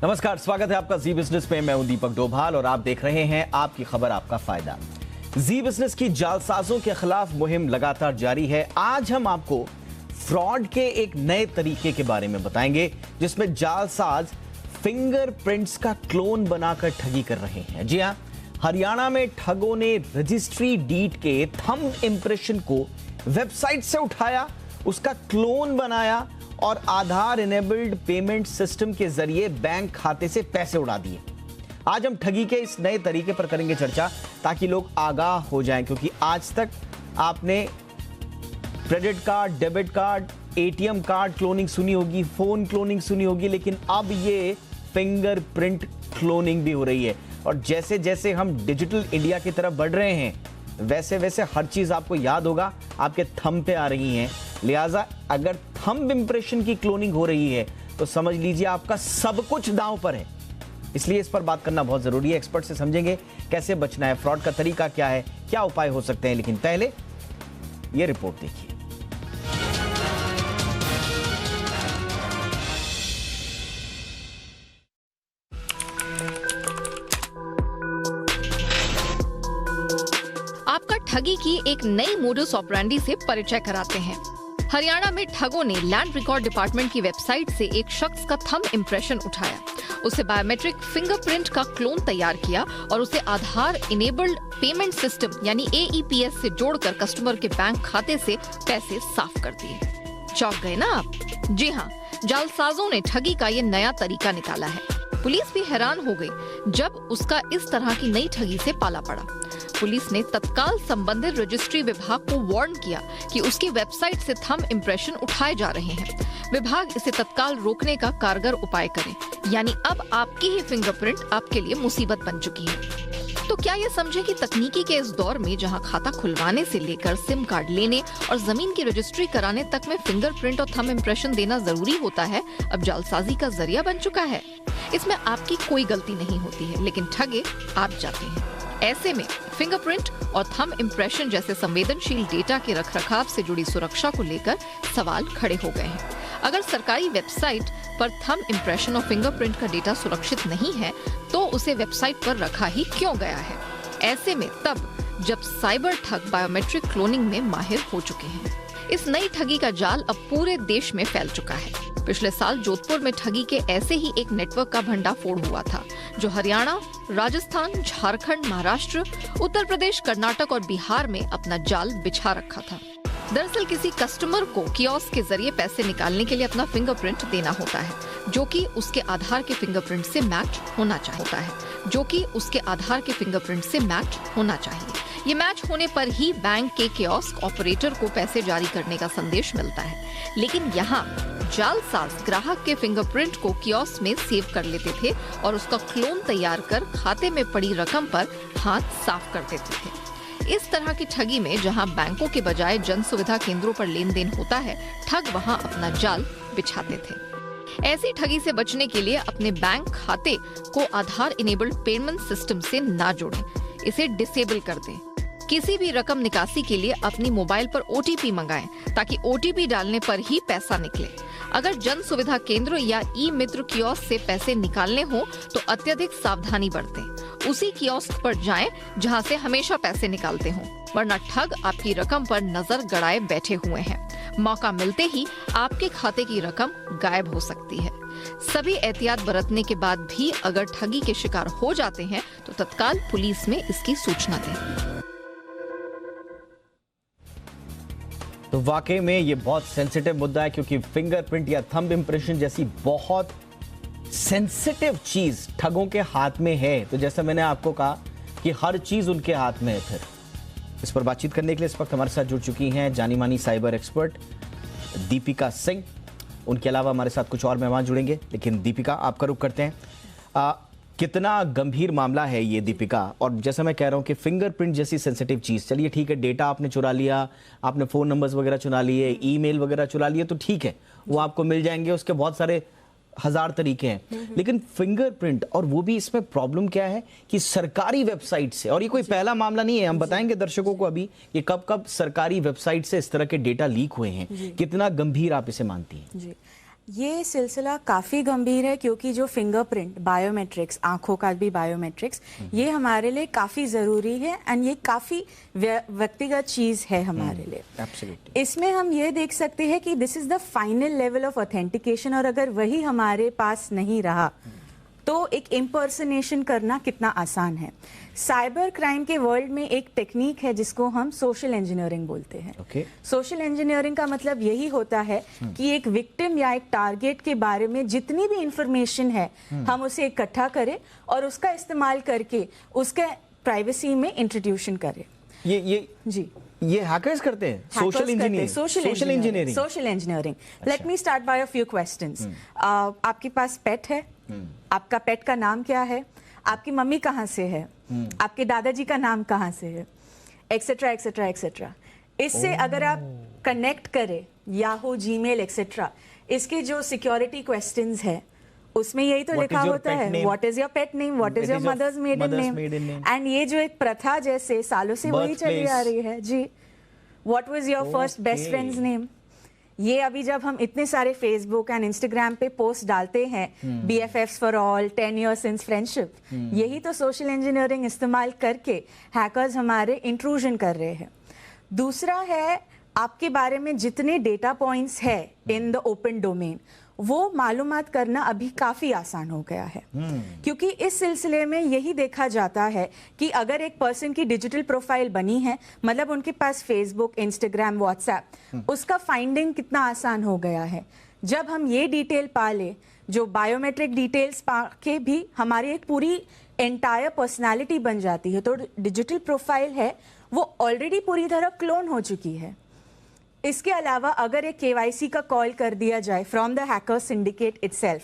नमस्कार, स्वागत है आपका जी बिजनेस में। मैं हूं दीपक डोभाल और आप देख रहे हैं आपकी खबर आपका फायदा। जी बिजनेस की जालसाजों के खिलाफ मुहिम लगातार जारी है। आज हम आपको फ्रॉड के एक नए तरीके के बारे में बताएंगे जिसमें जालसाज फिंगरप्रिंट्स का क्लोन बनाकर ठगी कर रहे हैं। जी हां, हरियाणा में ठगों ने रजिस्ट्री डीड के थंब इंप्रेशन को वेबसाइट से उठाया, उसका क्लोन बनाया और आधार इनेबल्ड पेमेंट सिस्टम के जरिए बैंक खाते से पैसे उड़ा दिए। आज हम ठगी के इस नए तरीके पर करेंगे चर्चा ताकि लोग आगाह हो जाएं, क्योंकि आज तक आपने credit card, debit card, ATM card cloning सुनी होगी, फोन क्लोनिंग सुनी होगी, लेकिन अब ये फिंगरप्रिंट क्लोनिंग भी हो रही है। और जैसे जैसे हम डिजिटल इंडिया की तरफ बढ़ रहे हैं वैसे वैसे हर चीज आपको याद होगा आपके थंब पे आ रही है। लिहाजा अगर थंब इंप्रेशन की क्लोनिंग हो रही है तो समझ लीजिए आपका सब कुछ दांव पर है। इसलिए इस पर बात करना बहुत जरूरी है। एक्सपर्ट से समझेंगे कैसे बचना है, फ्रॉड का तरीका क्या है, क्या उपाय हो सकते हैं। लेकिन पहले यह रिपोर्ट देखिए। आपका ठगी की एक नई मोडस ऑपरेंडी से परिचय कराते हैं। हरियाणा में ठगों ने लैंड रिकॉर्ड डिपार्टमेंट की वेबसाइट से एक शख्स का थंब इंप्रेशन उठाया, उसे बायोमेट्रिक फिंगरप्रिंट का क्लोन तैयार किया और उसे आधार इनेबल्ड पेमेंट सिस्टम यानी AEPS से जोड़कर कस्टमर के बैंक खाते से पैसे साफ कर दिए। चौंक गए ना आप? जी हाँ, जालसाजों ने ठगी का ये नया तरीका निकाला है। पुलिस भी हैरान हो गई जब उसका इस तरह की नई ठगी से पाला पड़ा। पुलिस ने तत्काल संबंधित रजिस्ट्री विभाग को वार्न किया कि उसकी वेबसाइट से थंब इंप्रेशन उठाए जा रहे हैं। विभाग इसे तत्काल रोकने का कारगर उपाय करे, यानी अब आपकी ही फिंगरप्रिंट आपके लिए मुसीबत बन चुकी है। तो क्या ये समझे कि तकनीकी के इस दौर में जहां खाता खुलवाने से लेकर सिम कार्ड लेने और जमीन की रजिस्ट्री कराने तक में फिंगरप्रिंट और थंब इंप्रेशन देना जरूरी होता है, अब जालसाजी का जरिया बन चुका है। इसमें आपकी कोई गलती नहीं होती है, लेकिन ठगे आप जाते हैं। ऐसे में फिंगरप्रिंट और थंब इंप्रेशन जैसे संवेदनशील डेटा के रखरखाव से जुड़ी सुरक्षा को लेकर सवाल खड़े हो गए हैं। अगर सरकारी वेबसाइट पर थंब इंप्रेशन और फिंगरप्रिंट का डेटा सुरक्षित नहीं है तो उसे वेबसाइट पर रखा ही क्यों गया है? ऐसे में तब जब साइबर ठग बायोमेट्रिक क्लोनिंग में माहिर हो चुके हैं। इस नई ठगी का जाल अब पूरे देश में फैल चुका है। पिछले साल जोधपुर में ठगी के ऐसे ही एक नेटवर्क का भंडाफोड़ हुआ था, जो हरियाणा, राजस्थान, झारखंड, महाराष्ट्र, उत्तर प्रदेश, कर्नाटक और बिहार में अपना जाल बिछा रखा था। दरअसल किसी कस्टमर को कियोस्क के जरिए पैसे निकालने के लिए अपना फिंगरप्रिंट देना होता है, जो कि उसके आधार के फिंगरप्रिंट से मैच होना चाहिए। ये मैच होने पर ही बैंक के कियोस्क ऑपरेटर को पैसे जारी करने का संदेश मिलता है। लेकिन यहाँ जालसाज ग्राहक के फिंगरप्रिंट को कियोस्क में सेव कर लेते थे और उसका क्लोन तैयार कर खाते में पड़ी रकम पर हाथ साफ कर देते थे। इस तरह की ठगी में जहां बैंकों के बजाय जन सुविधा केंद्रों पर लेन देन होता है, ठग वहां अपना जाल बिछाते थे। ऐसी ठगी से बचने के लिए अपने बैंक खाते को आधार इनेबल्ड पेमेंट सिस्टम से ना जोड़ें, इसे डिसेबल कर दें। किसी भी रकम निकासी के लिए अपनी मोबाइल पर OTP मंगाएं ताकि OTP डालने पर ही पैसा निकले। अगर जन सुविधा केंद्र या ई-मित्र कियोस्क से पैसे निकालने हो तो अत्यधिक सावधानी बरतें। उसी कियोस्क पर जाएं जहां से हमेशा पैसे निकालते हों, वरना ठग आपकी रकम पर नजर गड़ाए बैठे हुए हैं। मौका मिलते ही आपके खाते की रकम गायब हो सकती है। सभी एहतियात बरतने के बाद भी अगर ठगी के शिकार हो जाते हैं तो तत्काल पुलिस में इसकी सूचना दें। तो वाकई में ये बहुत सेंसिटिव मुद्दा है, क्योंकि फिंगरप्रिंट या थंब इंप्रेशन जैसी बहुत सेंसिटिव चीज ठगों के हाथ में है। तो जैसा मैंने आपको कहा कि हर चीज उनके हाथ में है। फिर इस पर बातचीत करने के लिए इस वक्त हमारे साथ जुड़ चुकी हैं जानी मानी साइबर एक्सपर्ट दीपिका सिंह। उनके अलावा हमारे साथ कुछ और मेहमान जुड़ेंगे, लेकिन दीपिका आपका रुख करते हैं। कितना गंभीर मामला है ये दीपिका? और जैसा मैं कह रहा हूँ कि फिंगरप्रिंट जैसी सेंसिटिव चीज, चलिए ठीक है, डेटा आपने चुरा लिया, आपने फोन नंबर्स वगैरह चुरा लिए, ईमेल वगैरह चुरा लिए, तो ठीक है, वो आपको मिल जाएंगे, उसके बहुत सारे हजार तरीके हैं। लेकिन फिंगरप्रिंट, और वो भी इसमें प्रॉब्लम क्या है कि सरकारी वेबसाइट से, और ये कोई पहला मामला नहीं है, हम बताएंगे दर्शकों को अभी कि कब कब सरकारी वेबसाइट से इस तरह के डेटा लीक हुए हैं। कितना गंभीर आप इसे मानती हैं? जी, ये सिलसिला काफ़ी गंभीर है क्योंकि जो फिंगरप्रिंट बायोमेट्रिक्स, आंखों का भी बायोमेट्रिक्स, ये हमारे लिए काफ़ी ज़रूरी है एंड ये काफ़ी व्यक्तिगत चीज़ है हमारे लिए। Absolutely. इसमें हम ये देख सकते हैं कि this is the final level of authentication, और अगर वही हमारे पास नहीं रहा तो एक इम्पर्सनेशन करना कितना आसान है। साइबर क्राइम के वर्ल्ड में एक टेक्निक है जिसको हम सोशल इंजीनियरिंग बोलते हैं। Okay. सोशल इंजीनियरिंग का मतलब यही होता है कि एक विक्टिम या एक टारगेट के बारे में जितनी भी इंफॉर्मेशन है हम उसे इकट्ठा करें और उसका इस्तेमाल करके उसके प्राइवेसी में इंट्रोड्यूशन करें। ये हैकर्स करते हैं social engineering. Social engineering. Let me start by a few questions. आपके पास पेट है? आपका पेट का नाम क्या है? आपकी मम्मी कहाँ से है? आपके दादाजी का नाम कहाँ से है? Etcetera etcetera etcetera. इससे अगर आप कनेक्ट करें याहू, जीमेल एक्सेट्रा, इसके जो सिक्योरिटी क्वेश्चंस है उसमें यही तो लिखा होता है, what is your pet name, what is your mother's maiden name. And ये जो एक प्रथा जैसे सालों से वही चली आ रही है जी, what was your first best friends name. ये अभी जब हम इतने सारे फेसबुक एंड इंस्टाग्राम पे पोस्ट डालते हैं, BFFs for all, 10 years since friendship, यही तो सोशल इंजीनियरिंग इस्तेमाल करके हैकर्स हमारे इंट्रूजन कर रहे हैं। दूसरा है आपके बारे में जितने डेटा पॉइंट्स है इन द ओपन डोमेन, वो मालूमात करना अभी काफी आसान हो गया है। क्योंकि इस सिलसिले में यही देखा जाता है कि अगर एक पर्सन की डिजिटल प्रोफाइल बनी है, मतलब उनके पास फेसबुक, इंस्टाग्राम, व्हाट्सएप, उसका फाइंडिंग कितना आसान हो गया है। जब हम ये डिटेल पा ले, जो बायोमेट्रिक डिटेल्स पा के भी हमारी एक पूरी एंटायर पर्सनालिटी बन जाती है, तो डिजिटल प्रोफाइल है वो ऑलरेडी पूरी तरह क्लोन हो चुकी है। इसके अलावा अगर एक KYC का कॉल कर दिया जाए from the hacker syndicate itself,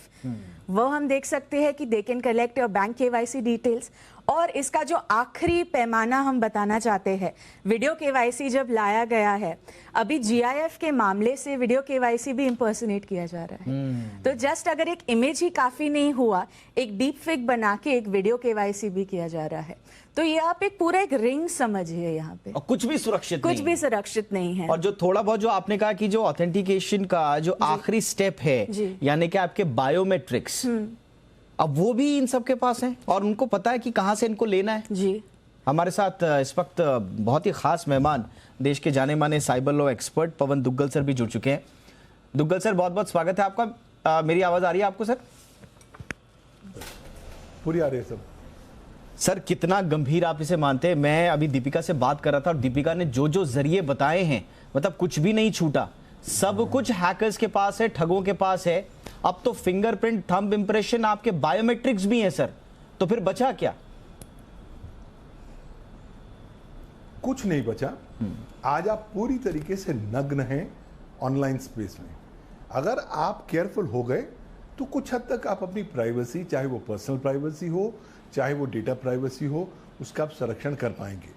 वो हम देख सकते हैं कि they can collect your bank KYC details. और इसका जो आखिरी पैमाना हम बताना चाहते हैं, वीडियो KYC जब लाया गया है, अभी GIF के मामले से वीडियो KYC भी इम्पर्सनेट किया जा रहा है। तो जस्ट अगर एक इमेज ही काफी नहीं हुआ, एक डीप फेक बना के एक वीडियो KYC भी किया जा रहा है। तो ये आप एक पूरा एक रिंग समझिए यहाँ पे, और कुछ भी सुरक्षित नहीं है। और जो थोड़ा बहुत जो आपने कहा कि जो ऑथेंटिकेशन का जो आखिरी स्टेप है, यानी कि आपके बायोमेट्रिक्स, अब वो भी इन सब के पास हैं और उनको पता है कि कहां से इनको लेना है जी। हमारे साथ इस वक्त बहुत ही खास मेहमान, देश के जाने माने साइबर लॉ एक्सपर्ट पवन दुग्गल सर भी जुड़ चुके हैं। दुग्गल सर, बहुत बहुत स्वागत है आपका। मेरी आवाज आ रही है आपको सर? पूरी आ रही है सब। सर, कितना गंभीर आप इसे मानते हैं? मैं अभी दीपिका से बात कर रहा था और दीपिका ने जो जो जरिए बताए हैं, मतलब कुछ भी नहीं छूटा, सब कुछ हैकर्स के पास है, ठगों के पास है। अब तो फिंगरप्रिंट, थंब इंप्रेशन, आपके बायोमेट्रिक्स भी हैं सर, तो फिर बचा क्या? कुछ नहीं बचा। आज आप पूरी तरीके से नग्न हैं ऑनलाइन स्पेस में। अगर आप केयरफुल हो गए तो कुछ हद तक आप अपनी प्राइवेसी, चाहे वो पर्सनल प्राइवेसी हो, चाहे वो डेटा प्राइवेसी हो, उसका आप संरक्षण कर पाएंगे।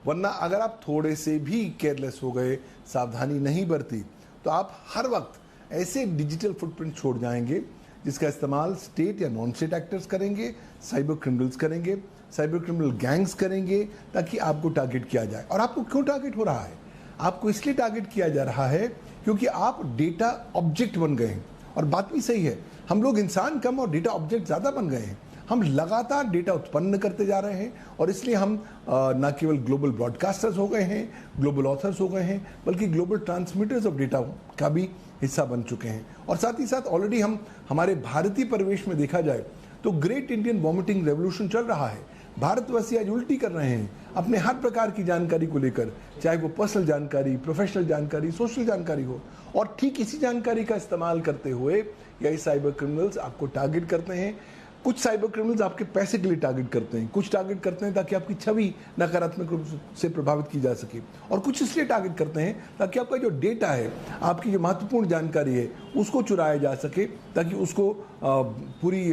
वरना अगर आप थोड़े से भी केयरलेस हो गए, सावधानी नहीं बरती, तो आप हर वक्त ऐसे डिजिटल फुटप्रिंट छोड़ जाएंगे जिसका इस्तेमाल स्टेट या नॉन स्टेट एक्टर्स करेंगे, साइबर क्रिमिनल्स करेंगे, साइबर क्रिमिनल गैंग्स करेंगे, ताकि आपको टारगेट किया जाए। और आपको क्यों टारगेट हो रहा है? आपको इसलिए टारगेट किया जा रहा है क्योंकि आप डेटा ऑब्जेक्ट बन गए हैं। और बात भी सही है, हम लोग इंसान कम और डेटा ऑब्जेक्ट ज़्यादा बन गए हैं। हम लगातार डेटा उत्पन्न करते जा रहे हैं और इसलिए हम न केवल ग्लोबल ब्रॉडकास्टर्स हो गए हैं, ग्लोबल ऑथर्स हो गए हैं, बल्कि ग्लोबल ट्रांसमिटर्स ऑफ डेटा का भी हिस्सा बन चुके हैं। और साथ ही साथ ऑलरेडी हम हमारे भारतीय परिवेश में देखा जाए तो ग्रेट इंडियन वॉमिटिंग रेवोल्यूशन चल रहा है। भारतवासी आज उल्टी कर रहे हैं अपने हर प्रकार की जानकारी को लेकर, चाहे वो पर्सनल जानकारी, प्रोफेशनल जानकारी, सोशल जानकारी हो। और ठीक इसी जानकारी का इस्तेमाल करते हुए यही साइबर क्रिमिनल्स आपको टारगेट करते हैं। कुछ साइबर क्रिमिनल्स आपके पैसे के लिए टारगेट करते हैं, कुछ टारगेट करते हैं ताकि आपकी छवि नकारात्मक रूप से प्रभावित की जा सके, और कुछ इसलिए टारगेट करते हैं ताकि आपका जो डेटा है, आपकी जो महत्वपूर्ण जानकारी है, उसको चुराया जा सके, ताकि उसको पूरी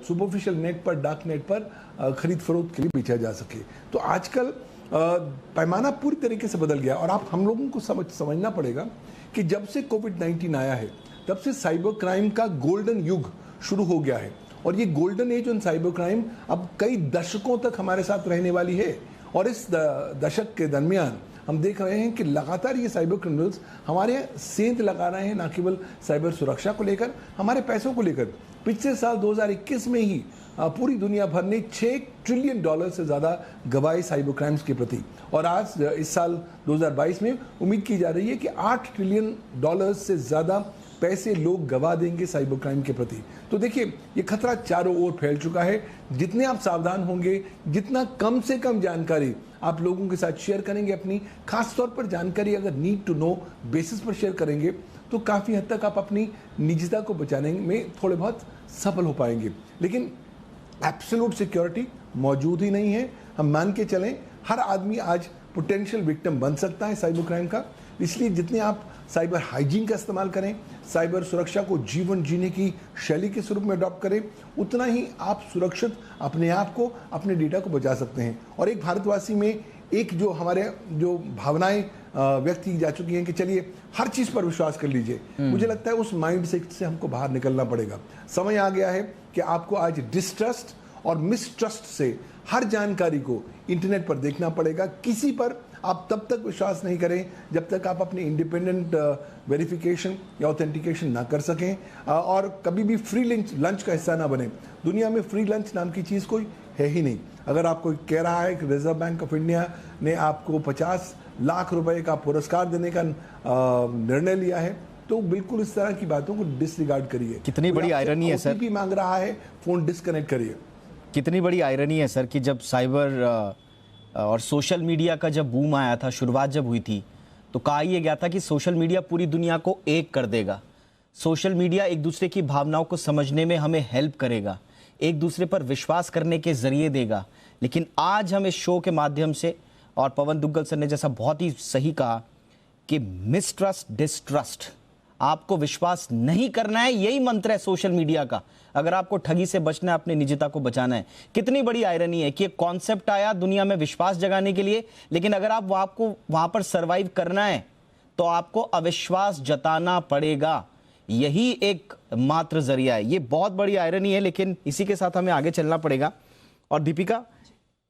सुपरफिशियल नेट पर, डार्क नेट पर खरीद फरोख्त के लिए बेचा जा सके। तो आजकल पैमाना पूरी तरीके से बदल गया। और आप हम लोगों को समझना पड़ेगा कि जब से कोविड-19 आया है, तब से साइबर क्राइम का गोल्डन युग शुरू हो गया है। और ये golden age on cyber crime अब कई दशकों तक हमारे साथ रहने वाली है। और इस दशक के दरमियान हम देख रहे हैं कि लगातार ये साइबर क्रिमिनल्स हमारे सेंध लगा रहे हैं, न केवल साइबर सुरक्षा को लेकर, हमारे पैसों को लेकर। पिछले साल 2021 में ही पूरी दुनिया भर ने $6 ट्रिलियन से ज़्यादा गवाए साइबर क्राइम्स के प्रति, और आज इस साल 2022 में उम्मीद की जा रही है कि $8 ट्रिलियन से ज़्यादा पैसे लोग गवा देंगे साइबर क्राइम के प्रति। तो देखिए, ये खतरा चारों ओर फैल चुका है। जितने आप सावधान होंगे, जितना कम से कम जानकारी आप लोगों के साथ शेयर करेंगे, अपनी खास तौर पर जानकारी अगर नीड टू नो बेसिस पर शेयर करेंगे, तो काफ़ी हद तक आप अपनी निजता को बचाने में थोड़े बहुत सफल हो पाएंगे। लेकिन एब्सोल्यूट सिक्योरिटी मौजूद ही नहीं है। हम मान के चलें, हर आदमी आज पोटेंशियल विक्टिम बन सकता है साइबर क्राइम का। इसलिए जितने आप साइबर हाइजीन का इस्तेमाल करें, साइबर सुरक्षा को जीवन जीने की शैली के स्वरूप में अडॉप्ट करें, उतना ही आप सुरक्षित अपने आप को, अपने डेटा को बचा सकते हैं। और एक भारतवासी में एक जो हमारे जो भावनाएं व्यक्त की जा चुकी हैं कि चलिए हर चीज़ पर विश्वास कर लीजिए, मुझे लगता है उस माइंड सेट से हमको बाहर निकलना पड़ेगा। समय आ गया है कि आपको आज डिस्ट्रस्ट और मिसट्रस्ट से हर जानकारी को इंटरनेट पर देखना पड़ेगा। किसी पर आप तब तक विश्वास नहीं करें जब तक आप अपने इंडिपेंडेंट वेरिफिकेशन या ऑथेंटिकेशन ना कर सकें, और कभी भी फ्री लंच का हिस्सा ना बने। दुनिया में फ्री लंच नाम की चीज़ कोई है ही नहीं। अगर आपको कह रहा है कि रिजर्व बैंक ऑफ इंडिया ने आपको 50 लाख रुपए का पुरस्कार देने का निर्णय लिया है, तो बिल्कुल इस तरह की बातों को डिसरिगार्ड करिए। कितनी बड़ी आयरनी है सर, OTP मांग रहा है, फोन डिस्कनेक्ट करिए। कितनी बड़ी आयरनी है सर कि जब साइबर और सोशल मीडिया का जब बूम आया था, शुरुआत जब हुई थी, तो कहा यह गया था कि सोशल मीडिया पूरी दुनिया को एक कर देगा। सोशल मीडिया एक दूसरे की भावनाओं को समझने में हमें हेल्प करेगा, एक दूसरे पर विश्वास करने के जरिए देगा। लेकिन आज हम इस शो के माध्यम से, और पवन दुग्गल सर ने जैसा बहुत ही सही कहा कि मिसट्रस्ट, डिस्ट्रस्ट, आपको विश्वास नहीं करना है, यही मंत्र है सोशल मीडिया का। अगर आपको ठगी से बचना है, अपनी निजता को बचाना है। कितनी बड़ी आयरनी है कि एक कॉन्सेप्ट आया दुनिया में विश्वास जगाने के लिए, लेकिन अगर आपको वहां पर सरवाइव करना है तो आपको अविश्वास जताना पड़ेगा। यही एक मात्र जरिया है। ये बहुत बड़ी आयरनी है, लेकिन इसी के साथ हमें आगे चलना पड़ेगा। और दीपिका,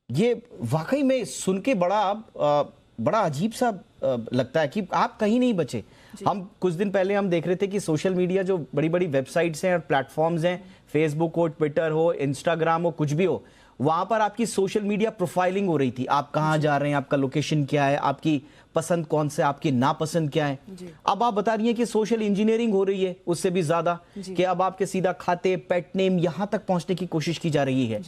ये वाकई में सुन के बड़ा अजीब सा लगता है कि आप कहीं नहीं बचे। हम कुछ दिन पहले हम देख रहे थे कि सोशल मीडिया जो बड़ी बड़ी वेबसाइट्स हैं और प्लेटफॉर्म्स हैं, फेसबुक हो, ट्विटर हो, इंस्टाग्राम हो, कुछ भी हो, वहां पर आपकी सोशल मीडिया प्रोफाइलिंग हो रही थी। आप कहाँ जा रहे हैं, आपका लोकेशन क्या है, आपकी पसंद कौन से, आपकी नापसंद क्या है। अब आप बता रही हैं कि सोशल इंजीनियरिंग हो रही है उससे भी ज्यादा, कि अब आपके सीधा खाते, पेट नेम, यहां तक पहुंचने की कोशिश की जा रही है।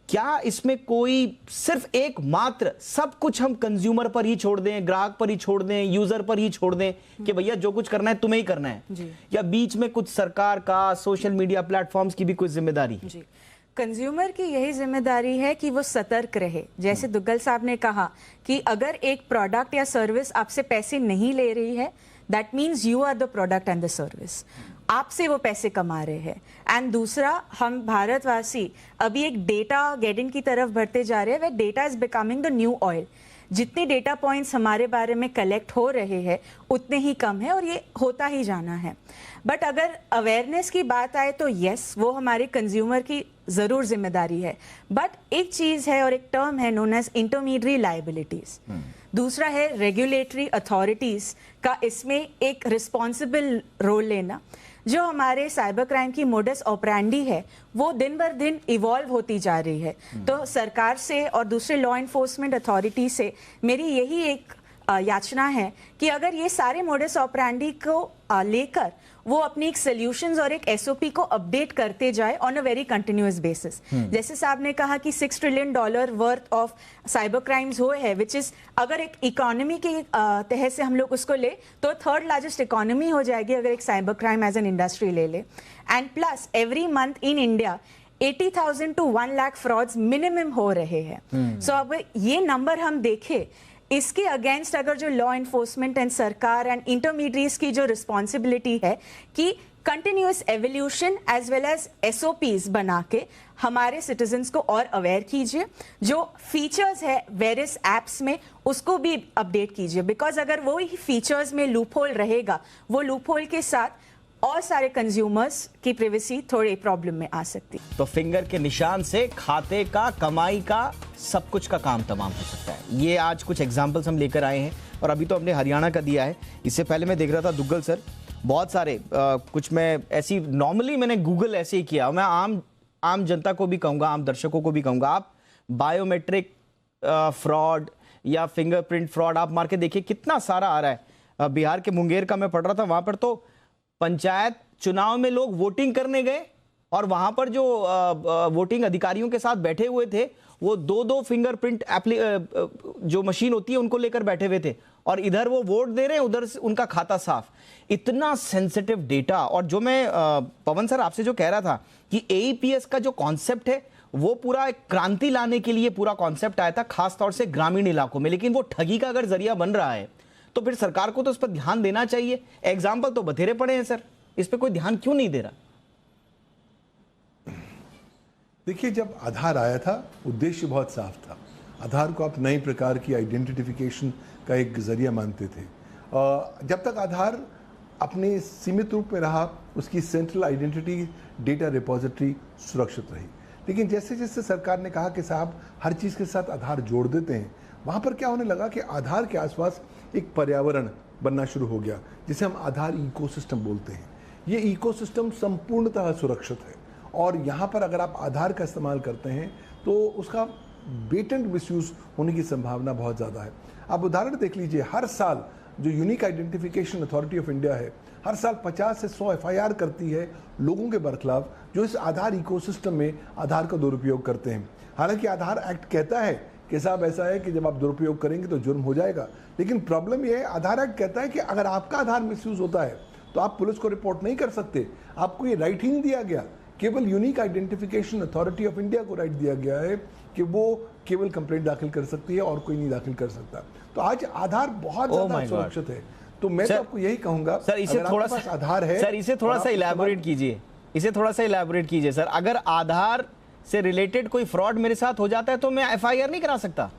क्या इसमें कोई सिर्फ एक मात्र सब कुछ हम कंज्यूमर पर ही छोड़ दें, ग्राहक पर ही छोड़ दें, यूजर पर ही छोड़ दें कि भैया जो कुछ करना है तुम्हें ही करना है, या बीच में कुछ सरकार का, सोशल मीडिया प्लेटफॉर्म्स की भी कोई जिम्मेदारी? कंज्यूमर की यही जिम्मेदारी है कि वो सतर्क रहे। जैसे दुग्गल साहब ने कहा कि अगर एक प्रोडक्ट या सर्विस आपसे पैसे नहीं ले रही है, that means you are the product and the service, आपसे वो पैसे कमा रहे हैं। एंड दूसरा, हम भारतवासी अभी एक डेटा गेडिंग की तरफ बढ़ते जा रहे हैं, where data is becoming the new oil. जितने डेटा पॉइंट्स हमारे बारे में कलेक्ट हो रहे हैं उतने ही कम है, और ये होता ही जाना है। बट अगर अवेयरनेस की बात आए तो यस, वो हमारे कंज्यूमर की जरूर जिम्मेदारी है। बट एक चीज है और एक टर्म है नोन एज इंटरमीडियरी लायबिलिटीज। दूसरा है रेगुलेटरी अथॉरिटीज का इसमें एक रिस्पॉन्सिबल रोल लेना। जो हमारे साइबर क्राइम की मोडस ऑपरेंडी है वो दिन बर दिन इवॉल्व होती जा रही है। तो सरकार से और दूसरे लॉ इन्फोर्समेंट अथॉरिटी से मेरी यही एक याचना है कि अगर ये सारे मोडस ऑपरेंडी को लेकर वो अपनी एक सोल्यूशंस और एक एसओपी को अपडेट करते जाए on a very continuous basis. जैसे साहब ने कहा कि $6 trillion worth of cyber crimes हुए हैं, विच इज अगर एक इकोनॉमी के तहत से हम लोग उसको ले तो 3rd लार्जेस्ट इकोनॉमी हो जाएगी अगर एक cyber crime as an industry ले ले। And plus every month in India 80,000 to 1 lakh frauds minimum हो रहे हैं। सो अब ये नंबर हम देखें, इसके अगेंस्ट अगर जो लॉ इन्फोर्समेंट एंड सरकार एंड इंटरमीडिएट्स की जो रिस्पॉन्सिबिलिटी है कि continuous evolution as well as SOPs बना के हमारे सिटीजन्स को और अवेयर कीजिए। जो फीचर्स है वेरियस एप्स में उसको भी अपडेट कीजिए, बिकॉज अगर वो ही फीचर्स में लूपहोल रहेगा, वो लूपहोल के साथ और सारे कंज्यूमर्स की प्राइवेसी थोड़ी प्रॉब्लम में आ सकती है। तो फिंगर के निशान से खाते का, कमाई का, सब कुछ का काम तमाम हो सकता है। ये आज कुछ एग्जांपल्स हम लेकर आए हैं और अभी तो हमने हरियाणा का दिया है। इससे पहले मैं देख रहा था दुग्गल सर, बहुत सारे कुछ मैं ऐसी नॉर्मली मैंने गूगल ऐसे ही किया। मैं आम जनता को भी कहूँगा, आम दर्शकों को भी कहूँगा, आप बायोमेट्रिक फ्रॉड या फिंगरप्रिंट फ्रॉड आप मार के देखिए, कितना सारा आ रहा है। बिहार के मुंगेर का मैं पढ़ रहा था, वहाँ पर तो पंचायत चुनाव में लोग वोटिंग करने गए और वहां पर जो वोटिंग अधिकारियों के साथ बैठे हुए थे वो दो फिंगरप्रिंट जो मशीन होती है उनको लेकर बैठे हुए थे और इधर वो वोट दे रहे हैं, उधर से उनका खाता साफ। इतना सेंसिटिव डेटा। और जो मैं पवन सर आपसे जो कह रहा था कि एईपीएस का जो कॉन्सेप्ट है वो पूरा एक क्रांति लाने के लिए पूरा कॉन्सेप्ट आया था, खासतौर से ग्रामीण इलाकों में, लेकिन वो ठगी का अगर जरिया बन रहा है तो फिर सरकार को तो इस पर ध्यान देना चाहिए। एग्जाम्पल तो बथेरे पड़े हैं सर, इस पर कोई ध्यान क्यों नहीं दे रहा? देखिए, जब आधार आया था उद्देश्य बहुत साफ था। आधार को आप नए प्रकार की आइडेंटिफिकेशन का एक जरिया मानते थे। जब तक आधार अपने सीमित रूप में रहा, उसकी सेंट्रल आइडेंटिटी डेटा रिपोजिटरी सुरक्षित रही। लेकिन जैसे जैसे सरकार ने कहा कि साहब हर चीज़ के साथ आधार जोड़ देते हैं, वहाँ पर क्या होने लगा कि आधार के आसपास एक पर्यावरण बनना शुरू हो गया, जिसे हम आधार इकोसिस्टम बोलते हैं। ये इकोसिस्टम संपूर्णतः सुरक्षित है और यहाँ पर अगर आप आधार का इस्तेमाल करते हैं तो उसका बेटेंट मिसयूज होने की संभावना बहुत ज़्यादा है। आप उदाहरण देख लीजिए, हर साल जो unique identification authority of India है, हर साल 50 से 100 एफआईआर करती है लोगों के बरखिलाफ जो इस आधार इकोसिस्टम में आधार का दुरुपयोग करते हैं। हालांकि आधार एक्ट कहता है कि साहब ऐसा है कि जब आप दुरुपयोग करेंगे तो जुर्म हो जाएगा, लेकिन प्रॉब्लम यह है आधार एक्ट कहता है कि अगर आपका आधार मिसयूज होता है तो आप पुलिस को रिपोर्ट नहीं कर सकते। आपको ये राइट ही नहीं दिया गया, केवल unique identification authority of India को राइट दिया गया है कि वो केवल कंप्लेंट दाखिल कर सकती है और कोई नहीं दाखिल कर सकता। तो आज आधार बहुत ज्यादा सुरक्षित है। तो मैं तो आपको यही कहूंगा सर, इसे थोड़ा सा आधार है सर, इसे थोड़ा सा इलैबोरेट कीजिए, इसे थोड़ा सा इलैबोरेट कीजिए सर। अगर आधार से रिलेटेड कोई फ्रॉड मेरे साथ हो जाता है तो मैं एफआईआर नहीं करा सकता?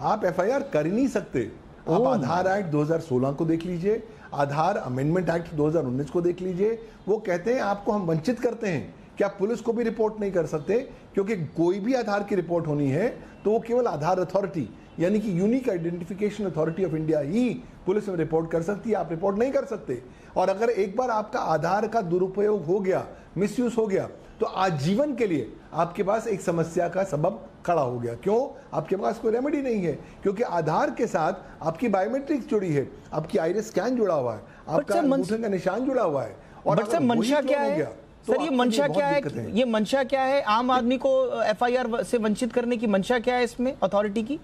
आप एफआईआर कर ही नहीं सकते। आप आधार एक्ट 2016 को देख लीजिए, आधार अमेंडमेंट एक्ट 2019 को देख लीजिए। वो कहते हैं आपको हम वंचित करते हैं कि आप पुलिस को भी रिपोर्ट नहीं कर सकते, क्योंकि कोई भी आधार की रिपोर्ट होनी है तो वो केवल आधार अथॉरिटी यानी कि unique identification authority of India he police में रिपोर्ट कर सकती है। आप रिपोर्ट नहीं कर सकते। और अगर एक बार आपका आधार का दुरुपयोग हो गया, मिसयूज हो गया, तो आजीवन के लिए आपके पास एक समस्या का सबब खड़ा हो गया। क्यों? आपके पास कोई रेमेडी नहीं है, क्योंकि आधार के साथ आपकी बायोमेट्रिक्स जुड़ी है, आपकी आइरिस स्कैन जुड़ा हुआ है, आपका अंगूठे का निशान जुड़ा हुआ है। और सर मंशा क्या है सर? ये मंशा क्या है? ये मंशा क्या है आम आदमी को एफआईआर से वंचित करने की? मंशा क्या है इसमें अथॉरिटी की?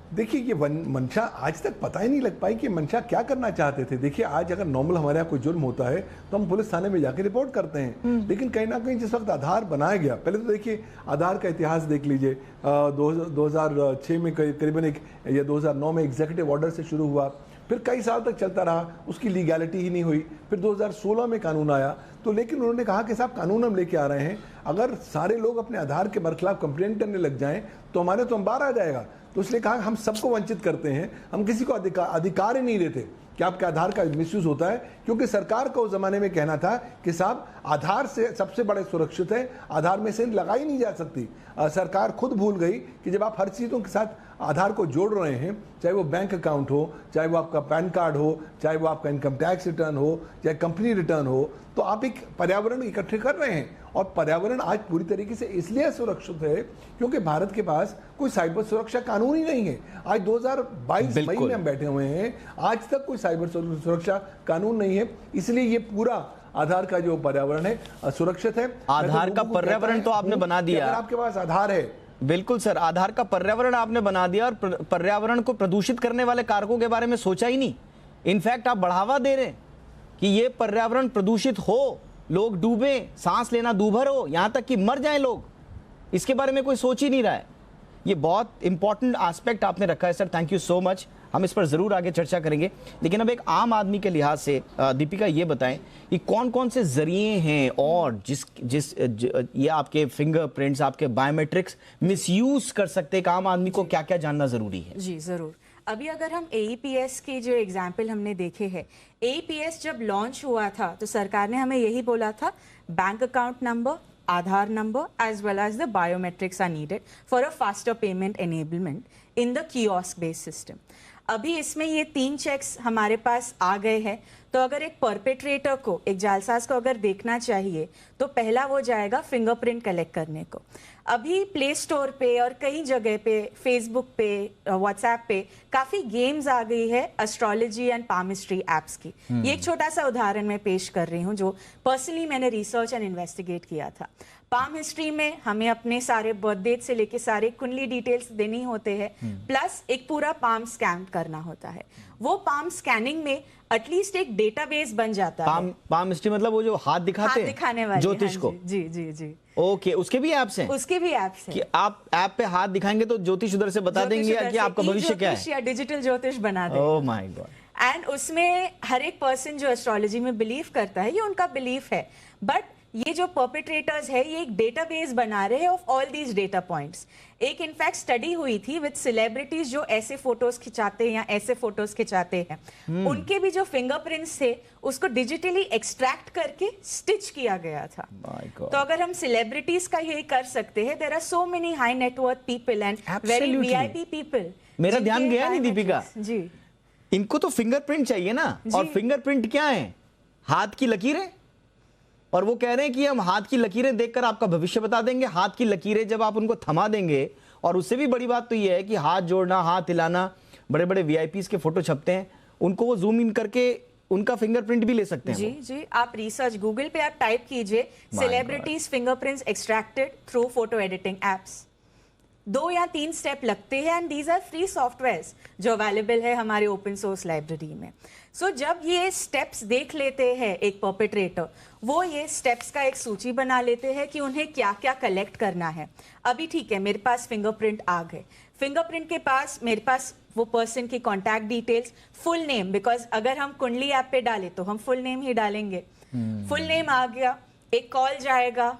देखिए, ये मंशा आज तक पता ही नहीं लग पाई कि मंशा क्या करना चाहते थे। देखिए, आज अगर नॉर्मल हमारे यहाँ कोई जुर्म होता है तो हम पुलिस थाने में जाके रिपोर्ट करते हैं, लेकिन कहीं ना कहीं जिस वक्त आधार बनाया गया, पहले तो देखिए आधार का इतिहास देख लीजिए। 2006 में करीबन एक या 2009 में एग्जीक्यूटिव ऑर्डर से शुरू हुआ, फिर कई साल तक चलता रहा, उसकी लीगैलिटी ही नहीं हुई। फिर 2016 में कानून आया, तो लेकिन उन्होंने कहा कि साहब कानून हम लेके आ रहे हैं, अगर सारे लोग अपने आधार के बरखिलाफ कंप्लेंट करने लग जाएं तो हमारे तो अंबार आ जाएगा। तो इसलिए कहा हम सबको वंचित करते हैं, हम किसी को अधिकार ही नहीं देते कि आपके आधार का मिसयूज होता है, क्योंकि सरकार का उस जमाने में कहना था कि साहब आधार से सबसे बड़े सुरक्षित है, आधार में से लगाई नहीं जा सकती। सरकार खुद भूल गई कि जब आप हर चीज़ों के साथ आधार को जोड़ रहे हैं, चाहे वो बैंक अकाउंट हो, चाहे वो आपका पैन कार्ड हो, चाहे वो आपका इनकम टैक्स रिटर्न हो, चाहे कंपनी रिटर्न हो, तो आप एक पर्यावरण इकट्ठे कर रहे हैं। और पर्यावरण आज पूरी तरीके से इसलिए सुरक्षित है क्योंकि भारत के पास कोई साइबर सुरक्षा कानून ही नहीं है। आज 2022 मई में हम बैठे हुए हैं, आज तक कोई साइबर सुरक्षा कानून नहीं है, इसलिए ये पूरा आधार का जो पर्यावरण है सुरक्षित है। आधार का पर्यावरण तो आपने बना दिया, अगर आपके पास आधार है। बिल्कुल सर, आधार का पर्यावरण आपने बना दिया और पर्यावरण को प्रदूषित करने वाले कारकों के बारे में सोचा ही नहीं। इनफैक्ट आप बढ़ावा दे रहे हैं कि ये पर्यावरण प्रदूषित हो, लोग डूबे, सांस लेना दूभर हो, यहां तक कि मर जाएं लोग, इसके बारे में कोई सोच ही नहीं रहा है। ये बहुत इंपॉर्टेंट एस्पेक्ट आपने रखा है sir, thank you so much. हम इस पर जरूर आगे चर्चा करेंगे, लेकिन अब एक आम आदमी के लिहाज से दीपिका ये बताएं कि कौन कौन से जरिए हैं और ये आपके फिंगरप्रिंट्स, आपके बायोमेट्रिक्स मिसयूज कर सकते हैं, आम आदमी को क्या क्या जानना जरूरी है? जी जरूर। अभी अगर हम AEPS की जो एग्जाम्पल हमने देखे हैं, AEPS जब लॉन्च हुआ था तो सरकार ने हमें यही बोला था, bank account number, Aadhaar number as well as the biometrics are needed for a faster payment enablement in the kiosk based system. अभी इसमें ये 3 चेक्स हमारे पास आ गए हैं, तो अगर एक परपेट्रेटर को, एक जालसाज को अगर देखना चाहिए तो पहला वो जाएगा फिंगरप्रिंट कलेक्ट करने को। अभी प्ले स्टोर पे और कई जगह पे, फेसबुक पे, व्हाट्सएप पे काफी गेम्स आ गई है एस्ट्रोलॉजी एंड पामिस्ट्री एप्स की। ये एक छोटा सा उदाहरण मैं पेश कर रही हूँ जो पर्सनली मैंने रिसर्च एंड इन्वेस्टिगेट किया था। पाम हिस्ट्री में हमें अपने सारे बर्थ डेट से लेके सारे कुंडली डिटेल्स देनी होते हैं, प्लस एक पूरा पाम स्कैन करना होता है। वो पाम स्कैनिंग में एटलीस्ट एक डेटाबेस बन जाता है। पाम हिस्ट्री मतलब वो जो हाथ दिखाते हैं, दिखाने वाले ज्योतिष को। जी जी जी। ओके, उसके भी ऐप्स हैं? उसके भी ऐप्स हैं कि आप ऐप पे हाथ दिखाएंगे तो ज्योतिष उधर से बता देंगे कि आपका भविष्य क्या है, या डिजिटल ज्योतिष बना देंगे। Oh my God. एंड उसमें हर एक पर्सन जो एस्ट्रोलॉजी में बिलीव करता है, ये उनका बिलीफ है, बट ये जो परपेट्रेटर्स है ये एक डेटाबेस बना रहे हैं of all these data points. एक इनफैक्ट स्टडी हुई थी विद सेलिब्रिटीज जो ऐसे फोटोज खिंचाते हैं या ऐसे फोटोज खिंचाते हैं, उनके भी जो फिंगरप्रिंट्स थे उसको डिजिटली एक्सट्रैक्ट करके स्टिच किया गया था। तो अगर हम सेलिब्रिटीज का यही कर सकते हैं, there are so many high net worth people and very VIP people. मेरा ध्यान गया नहीं दीपिका जी, इनको तो फिंगरप्रिंट चाहिए ना, और फिंगरप्रिंट क्या है? हाथ की लकीरें। और वो कह रहे हैं कि हम हाथ की लकीरें देखकर आपका भविष्य बता देंगे। हाथ की लकीरें जब आप उनको थमा देंगे, और उससे भी बड़ी बात तो ये है कि हाथ जोड़ना, हाथ हिलाना, बड़े बड़े वीआईपीज के फोटो छपते हैं, उनको वो जूम इन करके उनका फिंगरप्रिंट भी ले सकते हैं। जी जी, आप रिसर्च गूगल पे आप टाइप कीजिए celebrities fingerprints extracted through photo editing apps. 2 या 3 स्टेप लगते हैं and these are free softwares जो अवेलेबल है हमारे ओपन सोर्स लाइब्रेरी में। सो जब ये स्टेप्स देख लेते हैं एक परपेट्रेटर, वो ये स्टेप्स का एक सूची बना लेते हैं कि उन्हें क्या क्या कलेक्ट करना है। अभी ठीक है, मेरे पास फिंगरप्रिंट आ गए, फिंगरप्रिंट के पास मेरे पास वो पर्सन की contact details, full name, because अगर हम कुंडली ऐप पे डालें तो हम फुल नेम ही डालेंगे। फुल नेम आ गया, एक कॉल जाएगा,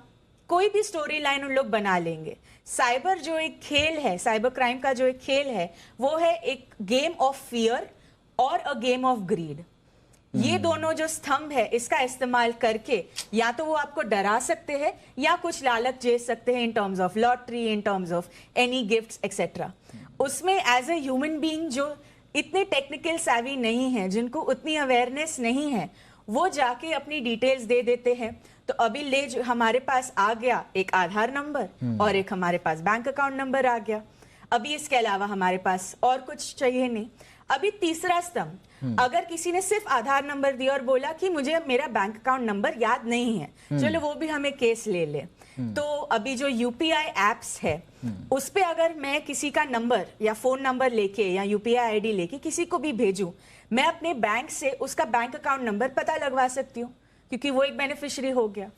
कोई भी स्टोरी लाइन उन लोग बना लेंगे। साइबर जो एक खेल है, साइबर क्राइम का जो एक खेल है, वो है एक गेम ऑफ फियर और अ गेम ऑफ ग्रीड। ये दोनों जो स्तंभ है, इसका इस्तेमाल करके या तो वो आपको डरा सकते हैं या कुछ लालच दे सकते हैं in terms of lottery, in terms of any gifts etcetera. उसमें एज ए ह्यूमन बीइंग जो इतने टेक्निकल सैवी नहीं है, जिनको उतनी अवेयरनेस नहीं है, वो जाके अपनी डिटेल्स दे देते हैं। तो अभी ले जो हमारे पास आ गया एक आधार नंबर और एक हमारे पास बैंक अकाउंट नंबर आ गया। अभी इसके अलावा हमारे पास और कुछ चाहिए नहीं। अभी तीसरा स्तंभ, अगर किसी ने सिर्फ आधार नंबर दिया और बोला कि मुझे मेरा बैंक अकाउंट नंबर याद नहीं है, चलो वो भी हमें केस ले ले। तो अभी जो यूपीआई एप्स है, उस पे अगर मैं किसी का नंबर या फोन नंबर लेके या यूपीआई आईडी लेके किसी को भी भेजूं, मैं अपने बैंक से उसका बैंक अकाउंट नंबर पता लगवा सकती हूँ, क्योंकि वो एक बेनिफिशियरी हो गया।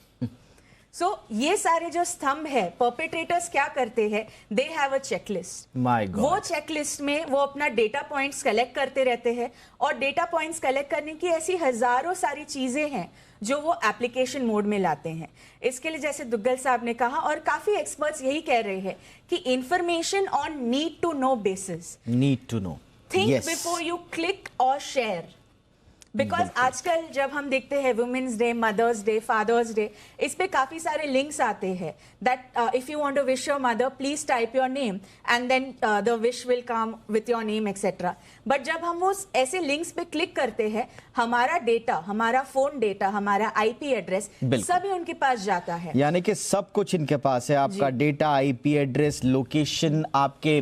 सो ये सारे जो स्तंभ है, परपेट्रेटर्स क्या करते हैं, दे हैव अ चेकलिस्ट। वो चेकलिस्ट में वो अपना डेटा पॉइंट्स कलेक्ट करते रहते हैं, और डेटा पॉइंट्स कलेक्ट करने की ऐसी हजारों सारी चीजें हैं जो वो एप्लीकेशन मोड में लाते हैं। इसके लिए जैसे दुग्गल साहब ने कहा, और काफी एक्सपर्ट्स यही कह रहे हैं कि information on need to know basis, need to know, think before you click और शेयर। बिकॉज आजकल जब हम देखते हैं women's day, mother's day, father's day, इस पे काफी सारे लिंक्स आते हैं that if you want to wish your mother please type your name and then the wish will come with your name etcetera. But जब हम वो ऐसे लिंक्स पे क्लिक करते हैं, हमारा डेटा, हमारा फोन डेटा, हमारा आईपी एड्रेस सभी उनके पास जाता है। यानी कि सब कुछ इनके पास है, आपका डेटा, आईपी एड्रेस, लोकेशन, आपके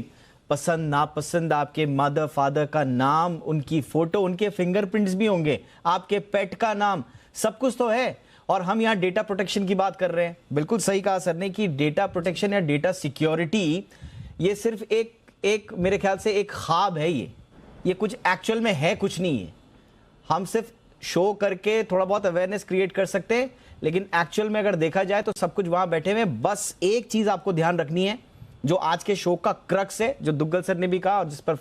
पसंद नापसंद, आपके मदर फादर का नाम, उनकी फोटो, उनके फिंगरप्रिंट्स भी होंगे, आपके पेट का नाम, सब कुछ तो है। और हम यहाँ डेटा प्रोटेक्शन की बात कर रहे हैं। बिल्कुल सही कहा सर ने कि डेटा प्रोटेक्शन या डेटा सिक्योरिटी ये सिर्फ एक मेरे ख्याल से एक ख्वाब है। ये कुछ एक्चुअल में है कुछ नहीं है। हम सिर्फ शो करके थोड़ा बहुत अवेयरनेस क्रिएट कर सकते हैं, लेकिन एक्चुअल में अगर देखा जाए तो सब कुछ वहां बैठे हुए। बस एक चीज आपको ध्यान रखनी है, जो आज के शो का क्रक्स है, जो दुग्गल सर ने भी कहा और जिस पर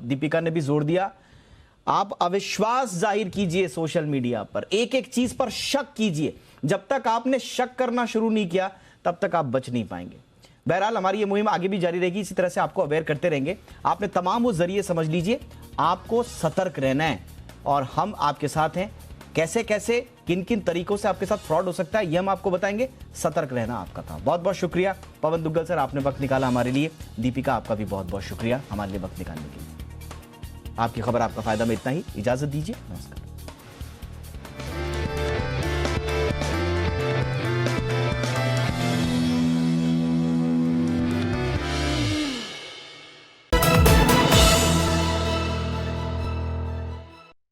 दीपिका ने भी जोर दिया, आप अविश्वास जाहिर कीजिए सोशल मीडिया पर, एक एक चीज पर शक कीजिए। जब तक आपने शक करना शुरू नहीं किया, तब तक आप बच नहीं पाएंगे। बहरहाल हमारी ये मुहिम आगे भी जारी रहेगी, इसी तरह से आपको अवेयर करते रहेंगे। आपने तमाम वो जरिए समझ लीजिए, आपको सतर्क रहना है और हम आपके साथ हैं। कैसे कैसे किन किन तरीकों से आपके साथ फ्रॉड हो सकता है ये हम आपको बताएंगे। सतर्क रहना आपका था। बहुत बहुत शुक्रिया पवन दुग्गल सर, आपने वक्त निकाला हमारे लिए। दीपिका, आपका भी बहुत बहुत शुक्रिया हमारे लिए वक्त निकालने के लिए। आपकी खबर आपका फायदा में इतना ही, इजाजत दीजिए, नमस्कार।